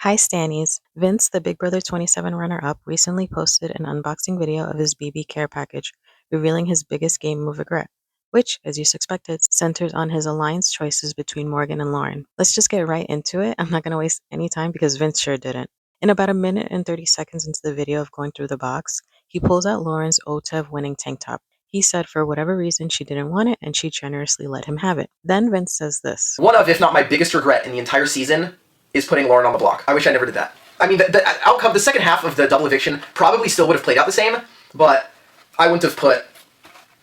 Hi Stannies. Vince, the Big Brother 27 runner-up, recently posted an unboxing video of his BB care package, revealing his biggest game move regret, which, as you suspected, centers on his alliance choices between Morgan and Lauren. Let's just get right into it. I'm not going to waste any time because Vince sure didn't. In about a minute and 30 seconds into the video of going through the box, he pulls out Lauren's OTEV winning tank top. He said for whatever reason she didn't want it and she generously let him have it. Then Vince says this. One of, if not my biggest regret in the entire season is putting Lauren on the block. I wish I never did that. I mean, the outcome, the second half of the double eviction probably still would have played out the same, but I wouldn't have put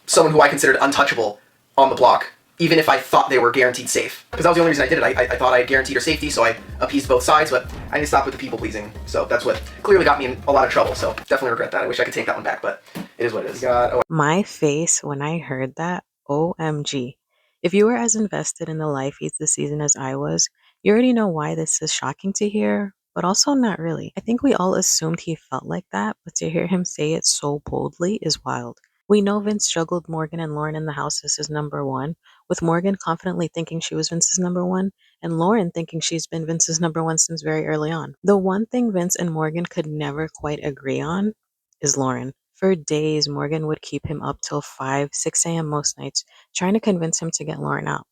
someone who I considered untouchable on the block, even if I thought they were guaranteed safe. Because that was the only reason I did it. I thought I had guaranteed her safety, so I appeased both sides, but I need to stop with the people-pleasing. So that's what clearly got me in a lot of trouble, so definitely regret that. I wish I could take that one back, but it is what it is. My face when I heard that, OMG. If you were as invested in the life feeds this season as I was, you already know why this is shocking to hear, but also not really. I think we all assumed he felt like that, but to hear him say it so boldly is wild. We know Vince struggled Morgan and Lauren in the house as his number one, with Morgan confidently thinking she was Vince's number one, and Lauren thinking she's been Vince's number one since very early on. The one thing Vince and Morgan could never quite agree on is Lauren. For days, Morgan would keep him up till 5, 6 a.m. most nights, trying to convince him to get Lauren out.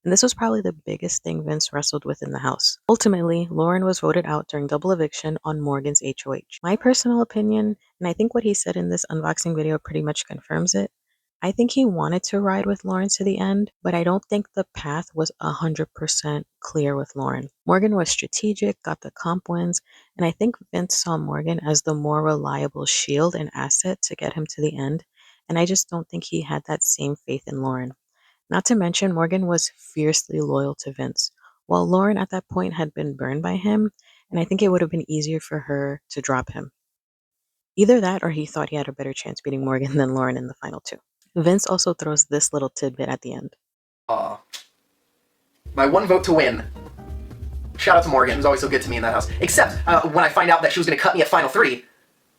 And this was probably the biggest thing Vince wrestled with in the house. Ultimately, Lauren was voted out during double eviction on Morgan's HOH. My personal opinion, and I think what he said in this unboxing video pretty much confirms it, I think he wanted to ride with Lauren to the end, but I don't think the path was 100% clear with Lauren. Morgan was strategic, got the comp wins, and I think Vince saw Morgan as the more reliable shield and asset to get him to the end, and I just don't think he had that same faith in Lauren. Not to mention, Morgan was fiercely loyal to Vince, while Lauren at that point had been burned by him, and I think it would have been easier for her to drop him. Either that or he thought he had a better chance beating Morgan than Lauren in the final two. Vince also throws this little tidbit at the end. My one vote to win. Shout out to Morgan, who's always so good to me in that house. Except when I find out that she was going to cut me at final three,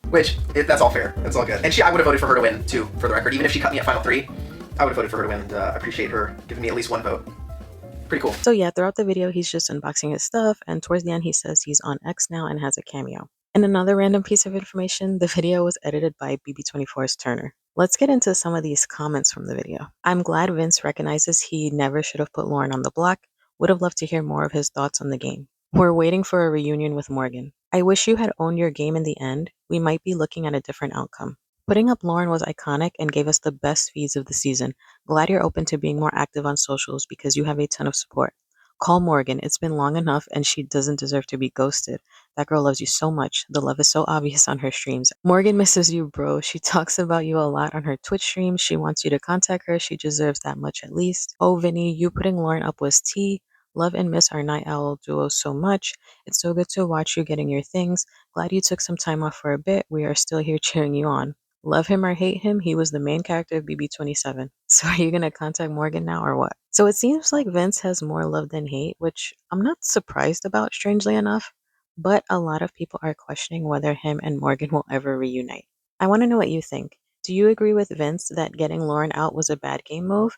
which, that's all fair. That's all good. And I would have voted for her to win, too, for the record. Even if she cut me at final three, I would have voted for her to win, and I appreciate her giving me at least one vote. Pretty cool. So yeah, throughout the video, he's just unboxing his stuff, and towards the end, he says he's on X now and has a cameo. And another random piece of information, the video was edited by BB24's Turner. Let's get into some of these comments from the video. I'm glad Vince recognizes he never should have put Lauren on the block. Would have loved to hear more of his thoughts on the game. We're waiting for a reunion with Morgan. I wish you had owned your game in the end. We might be looking at a different outcome. Putting up Lauren was iconic and gave us the best feeds of the season. Glad you're open to being more active on socials because you have a ton of support. Call Morgan. It's been long enough and she doesn't deserve to be ghosted. That girl loves you so much. The love is so obvious on her streams. Morgan misses you, bro. She talks about you a lot on her Twitch streams. She wants you to contact her. She deserves that much at least. Oh, Vinny, you putting Lauren up was tea. Love and miss our Night Owl duo so much. It's so good to watch you getting your things. Glad you took some time off for a bit. We are still here cheering you on. Love him or hate him, he was the main character of BB27. So are you going to contact Morgan now or what? So it seems like Vince has more love than hate, which I'm not surprised about, strangely enough. But a lot of people are questioning whether him and Morgan will ever reunite. I want to know what you think. Do you agree with Vince that getting Lauren out was a bad game move?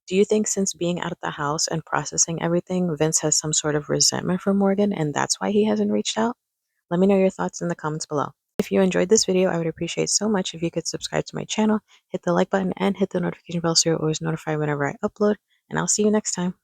Do you think since being out of the house and processing everything, Vince has some sort of resentment for Morgan and that's why he hasn't reached out? Let me know your thoughts in the comments below. If you enjoyed this video, I would appreciate so much if you could subscribe to my channel, hit the like button, and hit the notification bell so you're always notified whenever I upload, and I'll see you next time.